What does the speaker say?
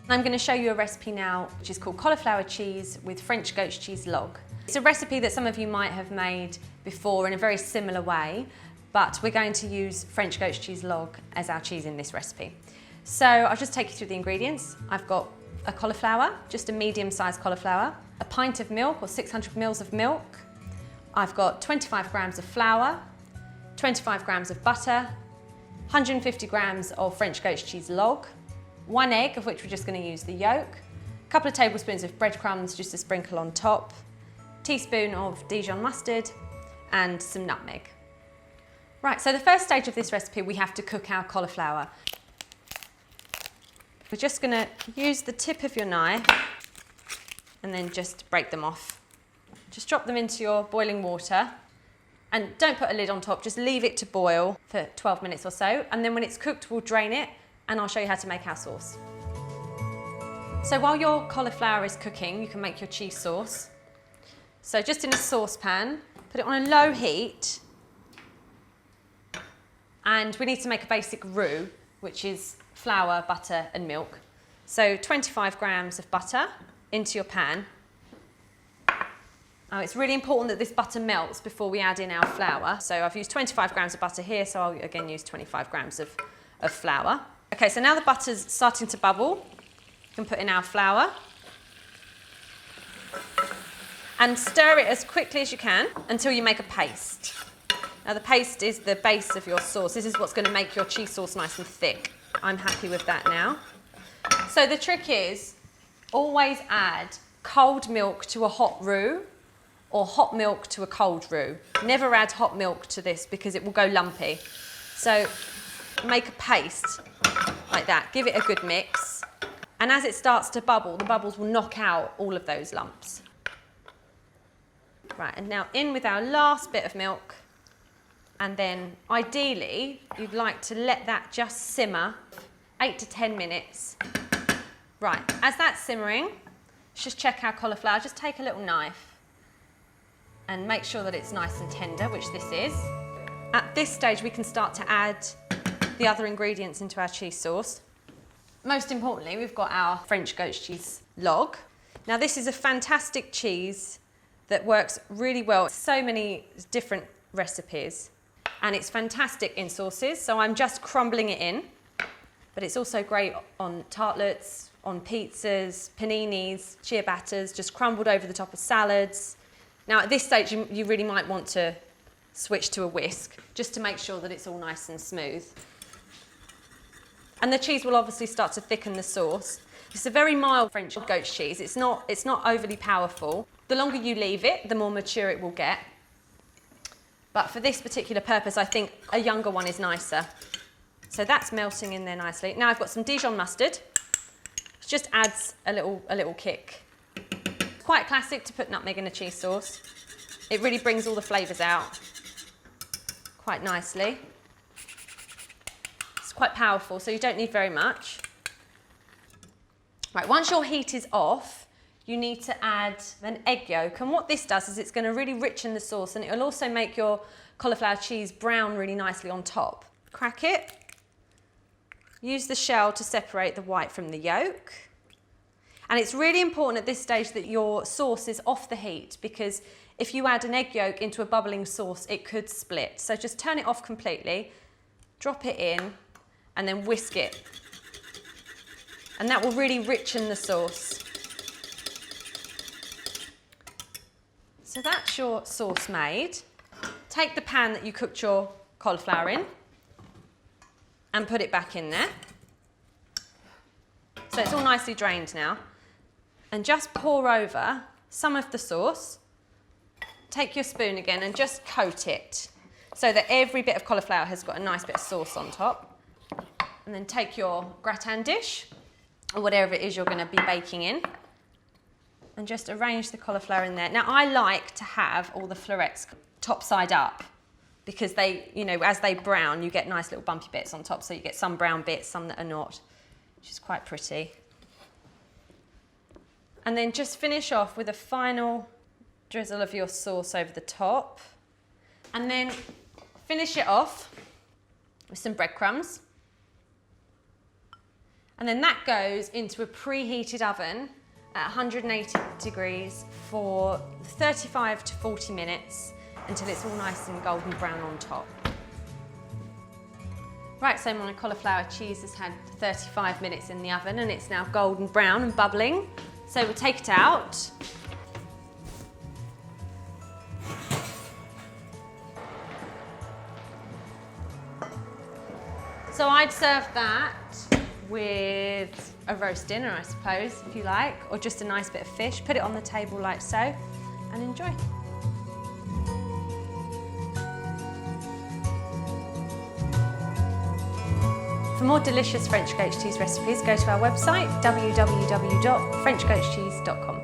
I'm going to show you a recipe now which is called cauliflower cheese with French goat's cheese log. It's a recipe that some of you might have made before in a very similar way, but we're going to use French goat's cheese log as our cheese in this recipe. So I'll just take you through the ingredients. I've got a cauliflower, just a medium-sized cauliflower, a pint of milk or 600 mils of milk. I've got 25 grams of flour, 25 grams of butter, 150 grams of French goat's cheese log, 1 egg, of which we're just going to use the yolk, a couple of tablespoons of breadcrumbs just to sprinkle on top, a teaspoon of Dijon mustard, and some nutmeg. Right, so the first stage of this recipe, we have to cook our cauliflower. We're just going to use the tip of your knife and then just break them off. Just drop them into your boiling water and don't put a lid on top, just leave it to boil for 12 minutes or so, and then when it's cooked we'll drain it and I'll show you how to make our sauce. So while your cauliflower is cooking, you can make your cheese sauce. So just in a saucepan, put it on a low heat, and we need to make a basic roux, which is flour, butter and milk. So 25 grams of butter into your pan. It's really important that this butter melts before we add in our flour. So I've used 25 grams of butter here, so I'll again use 25 grams of flour. Okay, so now the butter's starting to bubble, you can put in our flour and stir it as quickly as you can until you make a paste. Now the paste is the base of your sauce. This is what's going to make your cheese sauce nice and thick. I'm happy with that now. So the trick is always add cold milk to a hot roux or hot milk to a cold roux. Never add hot milk to this because it will go lumpy. So make a paste like that, give it a good mix, and as it starts to bubble, the bubbles will knock out all of those lumps. Right, and now in with our last bit of milk, and then ideally you'd like to let that just simmer 8 to 10 minutes. Right, as that's simmering, let's just check our cauliflower. Just take a little knife and make sure that it's nice and tender, which this is. At this stage we can start to add the other ingredients into our cheese sauce. Most importantly, we've got our French goat's cheese log. Now this is a fantastic cheese that works really well. So many different recipes, and it's fantastic in sauces, so I'm just crumbling it in, but it's also great on tartlets, on pizzas, paninis, ciabattas, just crumbled over the top of salads. Now at this stage you really might want to switch to a whisk just to make sure that it's all nice and smooth. And the cheese will obviously start to thicken the sauce. It's a very mild French goat's cheese. It's not overly powerful. The longer you leave it, the more mature it will get. But for this particular purpose, I think a younger one is nicer. So that's melting in there nicely. Now I've got some Dijon mustard. It just adds a little kick. It's quite classic to put nutmeg in a cheese sauce. It really brings all the flavours out quite nicely. It's quite powerful, so you don't need very much. Right, once your heat is off, you need to add an egg yolk, and what this does is it's going to really richen the sauce, and it will also make your cauliflower cheese brown really nicely on top. Crack it, use the shell to separate the white from the yolk, and it's really important at this stage that your sauce is off the heat, because if you add an egg yolk into a bubbling sauce it could split. So just turn it off completely, drop it in, and then whisk it, and that will really richen the sauce. So that's your sauce made. Take the pan that you cooked your cauliflower in and put it back in there. So it's all nicely drained now. And just pour over some of the sauce. Take your spoon again and just coat it so that every bit of cauliflower has got a nice bit of sauce on top. And then take your gratin dish or whatever it is you're going to be baking in, and just arrange the cauliflower in there. Now I like to have all the florets top side up because they, as they brown, you get nice little bumpy bits on top. So you get some brown bits, some that are not, which is quite pretty. And then just finish off with a final drizzle of your sauce over the top. And then finish it off with some breadcrumbs. And then that goes into a preheated oven at 180 degrees for 35 to 40 minutes until it's all nice and golden brown on top. Right, so my cauliflower cheese has had 35 minutes in the oven and it's now golden brown and bubbling. So we'll take it out. So I'd serve that with a roast dinner, I suppose, if you like, or just a nice bit of fish. Put it on the table like so and enjoy. For more delicious French goat cheese recipes, go to our website, www.frenchgoatcheese.com.